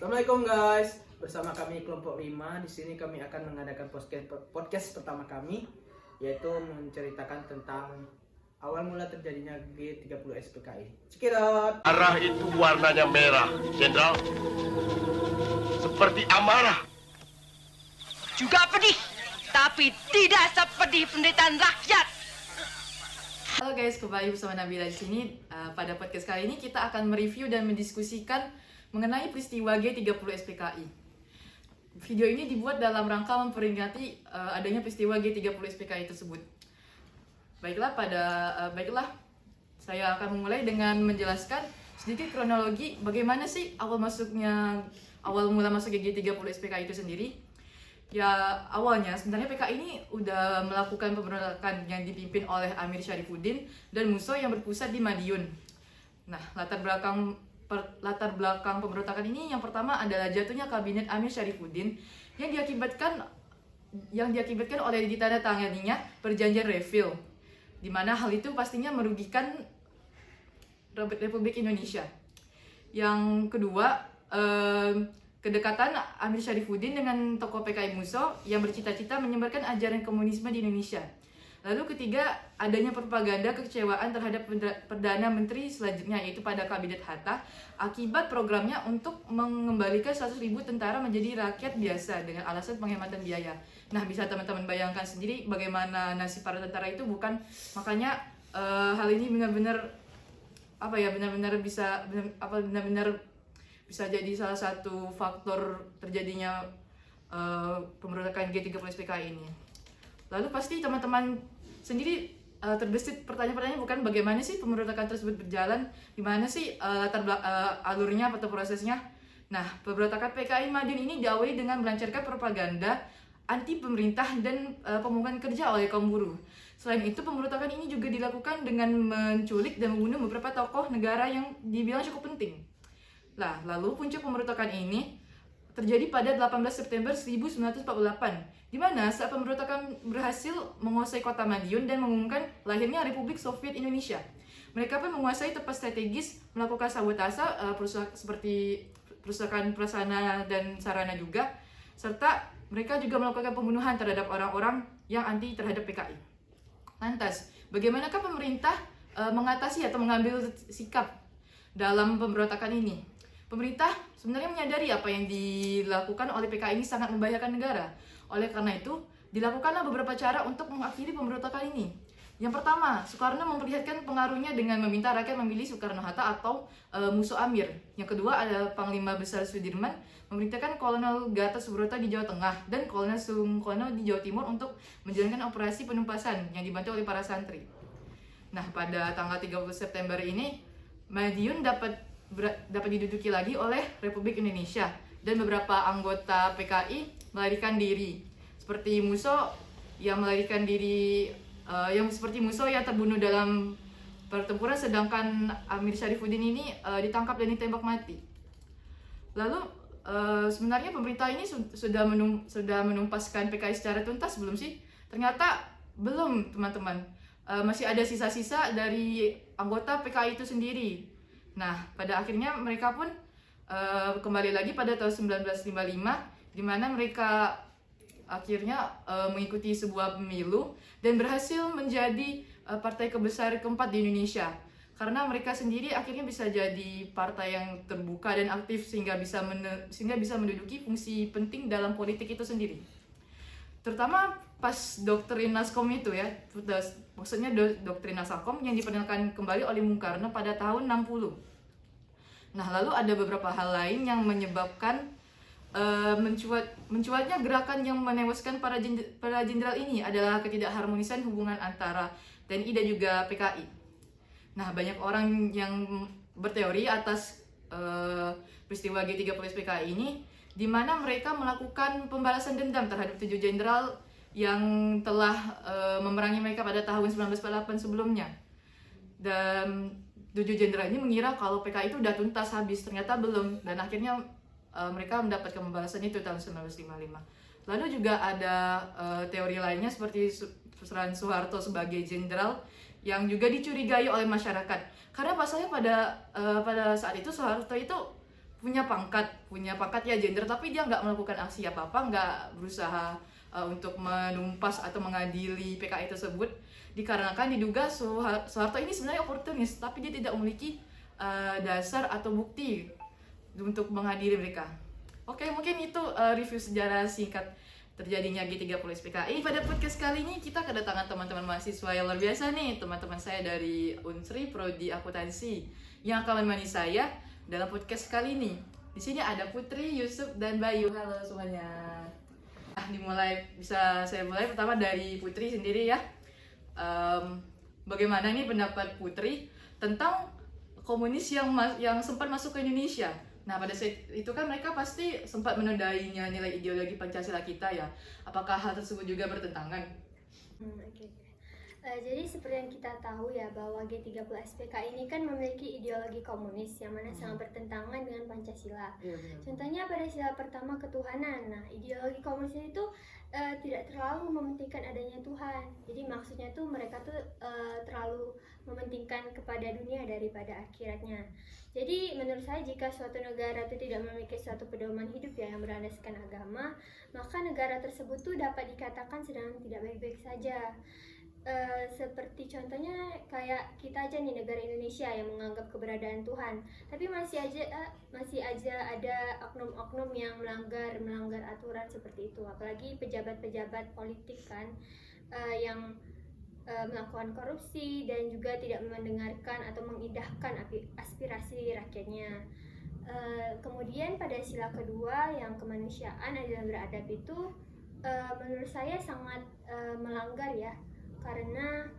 Assalamualaikum guys, bersama kami kelompok 5. Di sini kami akan mengadakan podcast pertama kami, yaitu menceritakan tentang awal mula terjadinya G30 SPKI. Cekidot. Arah itu warnanya merah, Jenderal. Seperti amarah. Juga pedih, tapi tidak sepedih penderitaan rakyat. Halo guys, kembali bersama Nabila di sini. Pada podcast kali ini kita akan mereview dan mendiskusikan mengenai peristiwa G30 SPKI. Video ini dibuat dalam rangka memperingati adanya peristiwa G30 SPKI tersebut. Baiklah, saya akan memulai dengan menjelaskan sedikit kronologi bagaimana sih awal mula masuk G30 SPKI itu sendiri. Ya, awalnya sebenarnya PKI ini udah melakukan pemberontakan yang dipimpin oleh Amir Syarifuddin dan Musso yang berpusat di Madiun. Nah, latar belakang pemberontakan ini yang pertama adalah jatuhnya kabinet Amir Syarifuddin yang diakibatkan oleh ditandatanganinya perjanjian Reville, di mana hal itu pastinya merugikan Republik Indonesia. Yang kedua, kedekatan Amir Syarifuddin dengan tokoh PKI Musso yang bercita-cita menyebarkan ajaran komunisme di Indonesia. Lalu ketiga, adanya propaganda kekecewaan terhadap Perdana Menteri selanjutnya, yaitu pada Kabinet Hatta, akibat programnya untuk mengembalikan 100.000 tentara menjadi rakyat biasa dengan alasan penghematan biaya. Nah, bisa teman-teman bayangkan sendiri bagaimana nasib para tentara itu, bukan? Makanya hal ini benar-benar bisa jadi salah satu faktor terjadinya pemberontakan G30 SPKI ini. Lalu pasti teman-teman sendiri terbesit pertanyaan-pertanyaan, bukan, bagaimana sih pemberontakan tersebut berjalan, gimana sih alurnya atau prosesnya. Nah, pemberontakan PKI Madiun ini diawali dengan melancarkan propaganda anti pemerintah dan pemungutan kerja oleh kaum buruh. Selain itu, pemberontakan ini juga dilakukan dengan menculik dan membunuh beberapa tokoh negara yang dibilang cukup penting. Nah, lalu puncak pemberontakan ini terjadi pada 18 September 1948, di mana saat pemberontakan berhasil menguasai kota Madiun dan mengumumkan lahirnya Republik Soviet Indonesia. Mereka pun menguasai tempat strategis, melakukan sabotase seperti perusakan prasarana dan sarana juga, serta mereka juga melakukan pembunuhan terhadap orang-orang yang anti terhadap PKI. Lantas, bagaimanakah pemerintah mengatasi atau mengambil sikap dalam pemberontakan ini? Pemerintah sebenarnya menyadari apa yang dilakukan oleh PKI ini sangat membahayakan negara. Oleh karena itu, dilakukanlah beberapa cara untuk mengakhiri pemberontakan ini. Yang pertama, Soekarno memperlihatkan pengaruhnya dengan meminta rakyat memilih Soekarno-Hatta atau Musso Amir. Yang kedua ada Panglima Besar Sudirman memerintahkan Kolonel Gatot Subroto di Jawa Tengah dan Kolonel Sungkono di Jawa Timur untuk menjalankan operasi penumpasan yang dibantu oleh para santri. Nah, pada tanggal 30 September ini, Madiun dapat diduduki lagi oleh Republik Indonesia dan beberapa anggota PKI melarikan diri, seperti Musso yang melarikan diri, yang terbunuh dalam pertempuran, sedangkan Amir Syarifuddin ini ditangkap dan ditembak mati. Lalu sebenarnya pemerintah ini sudah menumpaskan PKI secara tuntas belum sih? Ternyata belum, teman-teman. Masih ada sisa-sisa dari anggota PKI itu sendiri. Nah, pada akhirnya mereka pun kembali lagi pada tahun 1955, di mana mereka akhirnya mengikuti sebuah pemilu dan berhasil menjadi partai kebesar keempat di Indonesia. Karena mereka sendiri akhirnya bisa jadi partai yang terbuka dan aktif sehingga bisa menduduki fungsi penting dalam politik itu sendiri. Terutama pas doktrin Naskom itu ya, maksudnya doktrin Naskom yang diperkenalkan kembali oleh Bung Karno pada tahun 60. Nah, lalu ada beberapa hal lain yang menyebabkan mencuatnya gerakan yang menewaskan para jenderal ini adalah ketidakharmonisan hubungan antara TNI dan juga PKI. Nah, banyak orang yang berteori atas peristiwa G30 SPKI ini, di mana mereka melakukan pembalasan dendam terhadap 7 jenderal yang telah memerangi mereka pada tahun 1948 sebelumnya. Dan 7 jenderal ini mengira kalau PKI itu udah tuntas habis, ternyata belum, dan akhirnya mereka mendapatkan pembalasan itu tahun 1955. Lalu juga ada teori lainnya seperti peran Soeharto sebagai jenderal yang juga dicurigai oleh masyarakat. Karena pasalnya pada saat itu Soeharto itu punya pangkat ya gender, tapi dia nggak melakukan aksi apa-apa, nggak berusaha untuk menumpas atau mengadili PKI tersebut, dikarenakan diduga Soeharto ini sebenarnya oportunis, tapi dia tidak memiliki dasar atau bukti untuk mengadili mereka. Oke, mungkin itu review sejarah singkat terjadinya G30 SPKI. Pada podcast kali ini kita kedatangan teman-teman mahasiswa yang luar biasa nih, teman-teman saya dari Unsri Prodi Akuntansi yang akan menemani saya dalam podcast kali ini. Di sini ada Putri, Yusuf, dan Bayu. Halo semuanya. Bisa saya mulai pertama dari Putri sendiri ya. Bagaimana nih pendapat Putri tentang komunis yang sempat masuk ke Indonesia? Nah, pada saat itu kan mereka pasti sempat menodainya nilai ideologi Pancasila kita ya. Apakah hal tersebut juga bertentangan? Oke. Jadi seperti yang kita tahu ya, bahwa G30 SPK ini kan memiliki ideologi komunis yang mana sangat bertentangan dengan Pancasila. Contohnya pada sila pertama ketuhanan. Nah, ideologi komunis itu tidak terlalu mementingkan adanya Tuhan. Jadi maksudnya tuh mereka tuh terlalu mementingkan kepada dunia daripada akhiratnya. Jadi menurut saya, jika suatu negara itu tidak memiliki suatu pedoman hidup ya yang berlandaskan agama, maka negara tersebut tuh dapat dikatakan sedang tidak baik-baik saja. Seperti contohnya kayak kita aja nih, negara Indonesia yang menganggap keberadaan Tuhan, tapi masih aja ada oknum-oknum yang melanggar aturan seperti itu. Apalagi pejabat-pejabat politik kan yang melakukan korupsi dan juga tidak mendengarkan atau mengindahkan aspirasi rakyatnya. Kemudian pada sila kedua yang kemanusiaan dan beradab itu menurut saya sangat melanggar ya, karena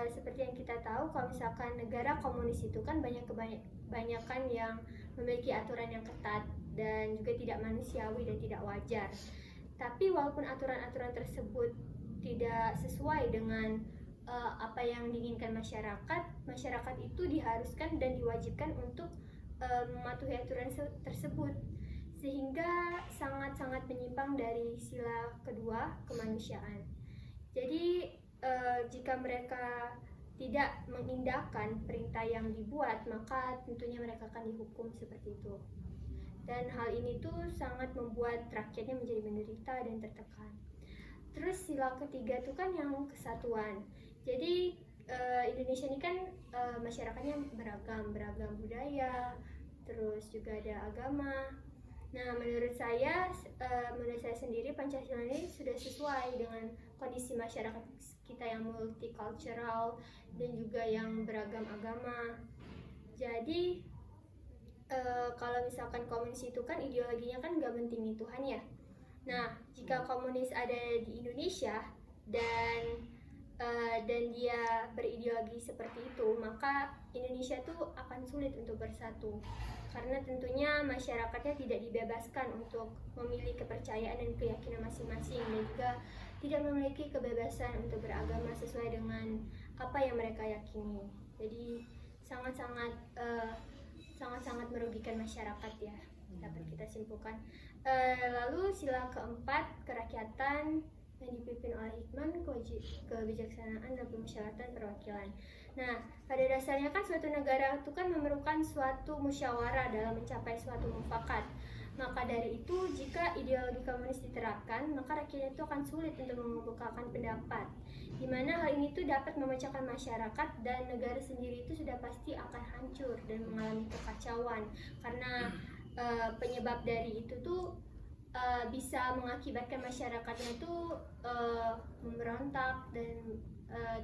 seperti yang kita tahu, kalau misalkan negara komunis itu kan kebanyakan yang memiliki aturan yang ketat dan juga tidak manusiawi dan tidak wajar. Tapi walaupun aturan-aturan tersebut tidak sesuai dengan apa yang diinginkan masyarakat itu diharuskan dan diwajibkan untuk mematuhi aturan tersebut, sehingga sangat-sangat menyimpang dari sila kedua kemanusiaan. Jadi jika mereka tidak mengindahkan perintah yang dibuat, maka tentunya mereka akan dihukum seperti itu. Dan hal ini tuh sangat membuat rakyatnya menjadi menderita dan tertekan. Terus sila ketiga itu kan yang kesatuan. Jadi Indonesia ini kan masyarakatnya beragam budaya, terus juga ada agama. Nah, menurut saya sendiri Pancasila ini sudah sesuai dengan kondisi masyarakat kita yang multicultural dan juga yang beragam agama. Jadi kalau misalkan komunis itu kan ideologinya kan nggak mentingin Tuhan ya. Nah, jika komunis ada di Indonesia dan dia berideologi seperti itu, maka Indonesia tuh akan sulit untuk bersatu, karena tentunya masyarakatnya tidak dibebaskan untuk memilih kepercayaan dan keyakinan masing-masing, dan juga tidak memiliki kebebasan untuk beragama sesuai dengan apa yang mereka yakini. Jadi sangat-sangat merugikan masyarakat ya, dapat kita simpulkan. Lalu sila keempat, kerakyatan yang dipimpin oleh hikmah, kebijaksanaan, dan pemusyawaratan perwakilan. Nah, pada dasarnya kan suatu negara itu kan memerlukan suatu musyawarah dalam mencapai suatu mufakat. Maka dari itu, jika ideologi komunis diterapkan, maka rakyat itu akan sulit untuk mengemukakan pendapat, di mana hal ini tuh dapat memecahkan masyarakat, dan negara sendiri itu sudah pasti akan hancur dan mengalami kekacauan, karena penyebab dari itu tuh bisa mengakibatkan masyarakatnya itu memberontak dan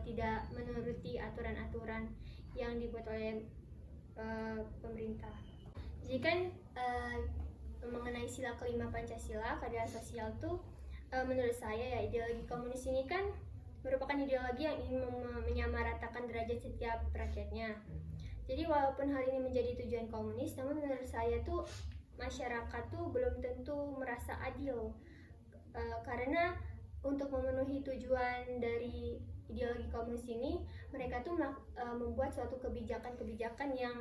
tidak menuruti aturan-aturan yang dibuat oleh pemerintah. Jadi kan mengenai sila kelima Pancasila, keadilan sosial tuh menurut saya ya, ideologi komunis ini kan merupakan ideologi yang ingin menyamaratakan derajat setiap rakyatnya. Jadi walaupun hal ini menjadi tujuan komunis, namun menurut saya tuh masyarakat tuh belum tentu merasa adil, karena untuk memenuhi tujuan dari ideologi komunis ini, mereka tuh membuat suatu kebijakan-kebijakan yang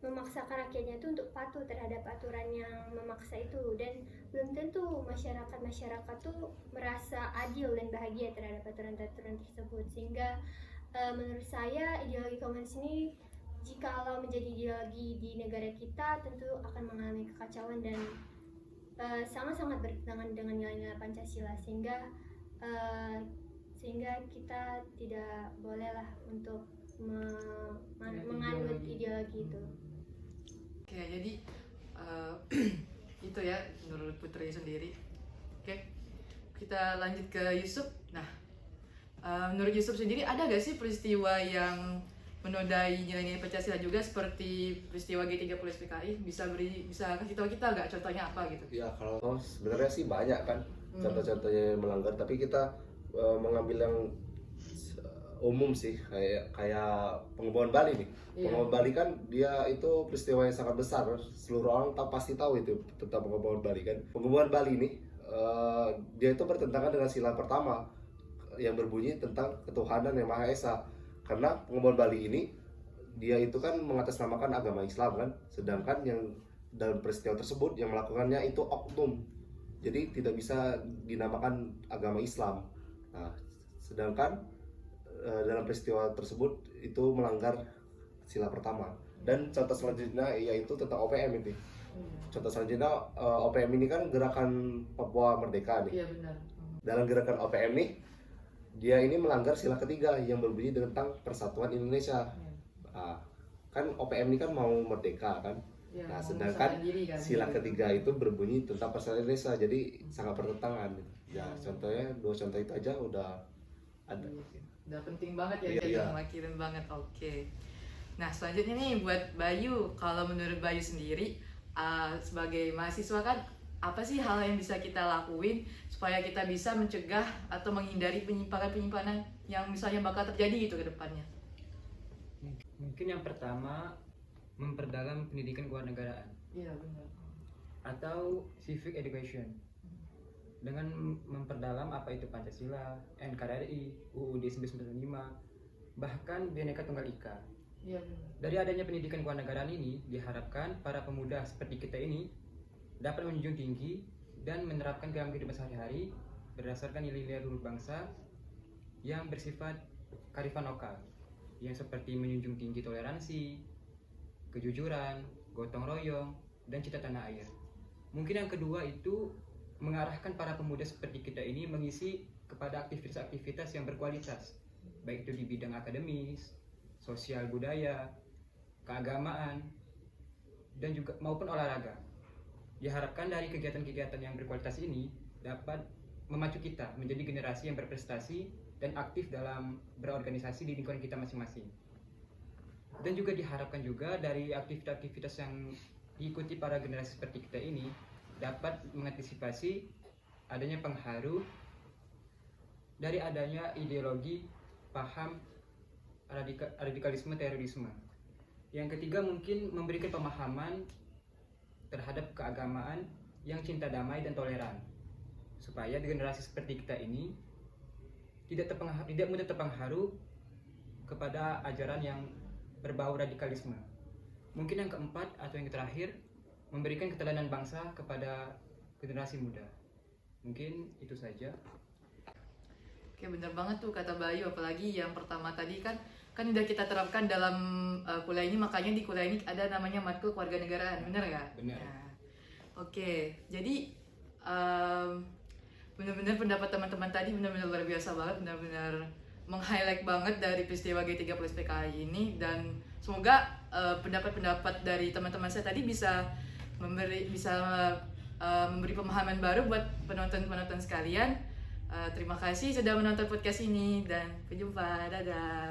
memaksakan rakyatnya itu untuk patuh terhadap aturan yang memaksa itu, dan belum tentu masyarakat tuh merasa adil dan bahagia terhadap aturan-aturan tersebut. Sehingga menurut saya ideologi komunis ini jikalau menjadi ideologi di negara kita tentu akan mengalami kekacauan dan sangat-sangat bertentangan dengan nilai-nilai Pancasila, sehingga kita tidak bolehlah untuk menganut ideologi itu. Oke, jadi itu ya menurut Putri sendiri. Oke, kita lanjut ke Yusuf. Nah, menurut Yusuf sendiri ada gak sih peristiwa yang menodai nilai-nilai Pancasila juga seperti peristiwa G30 SPKI? Bisa kasih tahu kita gak contohnya apa gitu? Ya kalau sebenarnya sih banyak kan contoh-contohnya yang melanggar, tapi kita mengambil yang umum sih, kayak Pengembangan Bali nih. Pengembangan Bali kan dia itu peristiwa yang sangat besar, seluruh orang pasti tahu itu tentang Pengembangan Bali kan. Pengembangan Bali ini dia itu bertentangan dengan sila pertama yang berbunyi tentang ketuhanan yang Maha Esa. Karena Pengembangan Bali ini dia itu kan mengatasnamakan agama Islam kan, sedangkan yang dalam peristiwa tersebut yang melakukannya itu oknum, jadi tidak bisa dinamakan agama Islam. Nah, sedangkan dalam peristiwa tersebut itu melanggar sila pertama. Dan contoh selanjutnya yaitu tentang OPM ini. Contoh selanjutnya OPM ini kan gerakan Papua Merdeka nih. Iya benar. Dalam gerakan OPM nih, dia ini melanggar sila ketiga yang berbunyi tentang Persatuan Indonesia. Nah, kan OPM ini kan mau merdeka kan. Ya, Nah, sedangkan kan? sila ketiga itu berbunyi tentang Persatuan Indonesia, jadi sangat bertentangan. Ya, contohnya 2 contoh itu aja udah ada. Udah penting banget ya, Iya, jadi iya. mewakilin banget. Oke. Nah, selanjutnya nih buat Bayu, kalau menurut Bayu sendiri sebagai mahasiswa kan apa sih hal yang bisa kita lakuin supaya kita bisa mencegah atau menghindari penyimpangan-penyimpangan yang misalnya bakal terjadi gitu ke depannya? Mungkin yang pertama, memperdalam pendidikan kewarganegaraan Iya benar. atau civic education dengan memperdalam apa itu Pancasila, NKRI, UUD 1945, bahkan Bhinneka Tunggal Ika. Iya benar. Dari adanya pendidikan kewarganegaraan ini, diharapkan para pemuda seperti kita ini dapat menjunjung tinggi dan menerapkan dalam kehidupan sehari-hari berdasarkan nilai-nilai luhur bangsa yang bersifat kearifan lokal, yang seperti menjunjung tinggi toleransi, kejujuran, gotong royong, dan cinta tanah air. Mungkin yang kedua itu mengarahkan para pemuda seperti kita ini mengisi kepada aktivitas-aktivitas yang berkualitas, baik itu di bidang akademis, sosial budaya, keagamaan, dan juga maupun olahraga. Diharapkan dari kegiatan-kegiatan yang berkualitas ini dapat memacu kita menjadi generasi yang berprestasi dan aktif dalam berorganisasi di lingkungan kita masing-masing. Dan juga diharapkan juga dari aktivitas-aktivitas yang diikuti para generasi seperti kita ini dapat mengantisipasi adanya pengaruh dari adanya ideologi paham radikalisme terorisme. Yang ketiga mungkin memberikan pemahaman terhadap keagamaan yang cinta damai dan toleran, supaya generasi seperti kita ini tidak mudah terpengaruh kepada ajaran yang berbau radikalisme. Mungkin yang keempat atau yang terakhir, memberikan keteladan bangsa kepada generasi muda. Mungkin itu saja. Oke, bener banget tuh kata Bayu, apalagi yang pertama tadi kan udah kita terapkan dalam kuliah ini, makanya di kuliah ini ada namanya matkul kewarganegaraan, bener nggak? Benar. Nah, oke, jadi benar-benar pendapat teman-teman tadi benar-benar luar biasa banget, benar-benar meng-highlight banget dari peristiwa G30 SPKI ini, dan semoga pendapat-pendapat dari teman-teman saya tadi bisa memberi pemahaman baru buat penonton-penonton sekalian. Terima kasih sudah menonton podcast ini dan sampai jumpa. Dadah.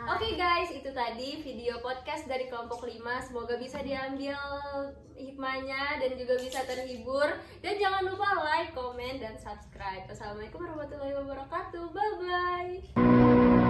Oke guys, itu tadi video podcast dari kelompok 5. Semoga bisa diambil hikmahnya dan juga bisa terhibur. Dan jangan lupa like, komen, dan subscribe. Assalamualaikum warahmatullahi wabarakatuh. Bye-bye.